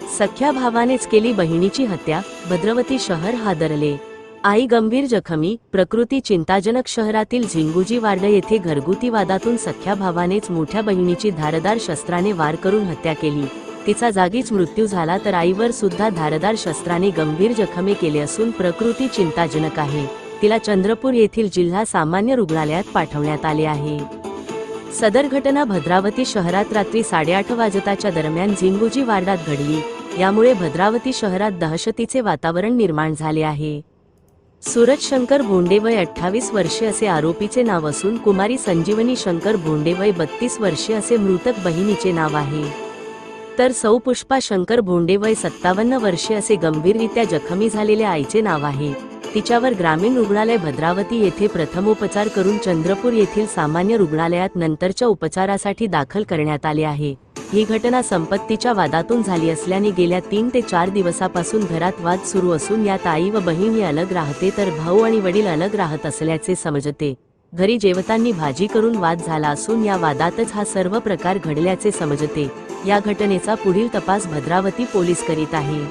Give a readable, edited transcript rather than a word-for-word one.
सख्या भावानेच केली बहिणीची हत्या, भद्रावती शहर हादरले. आई गंभीर जखमी, प्रकृती चिंताजनक. शहरातील झिंगुजी वार्ड येथे घरगुती वादातून सख्या भावानेच मोठ्या बहिणीची धारदार शस्त्राने वार करून हत्या केली. तिचा जागीच मृत्यू झाला तर आईवर सुद्धा धारदार शस्त्राने गंभीर जखमी केले असून प्रकृती चिंताजनक आहे. तिला चंद्रपूर येथील जिल्हा सामान्य रुग्णालयात पाठवण्यात आले आहे. सदर घटना भद्रावती शहरात रात्री 8:30 वाजताच्या दरम्यान झिंगुजी वार्डात घडली. यामुळे भद्रावती शहरात दहशतीचे वातावरण निर्माण झाले आहे. सूरज शंकर भोंडे वय 28 वर्षे असे आरोपीचे नाव असून कुमारी संजीवनी शंकर भोंडे वय 32 वर्षे असे मृतक बहिणीचे नाव आहे. तर सौ पुष्पा शंकर भोंडे वय 57 वर्षे असे गंभीररित्या जखमी झालेल्या आईचे नाव आहे. तिच्यावर ग्रामीण रुग्णालय भद्रावती येथे प्रथमोपचार करून चंद्रपूर येथील सामान्य रुग्णालयात नंतरच्या उपचारासाठी दाखल करण्यात आले आहे. ही घटना संपत्तीच्या वादातून झाली असल्याने गेल्या 3 ते 4 दिवसापासून घरात वाद सुरू असून यात आई व बहीण ही अलग राहते तर भाऊ आणि वडील अलग राहत असल्याचे समजते. घरी जेवताना भाजी करून वाद झाला असून या वादातच हा सर्व प्रकार घडल्याचे समजते. या घटनेचा पुढील तपास भद्रावती पोलीस करीत आहे.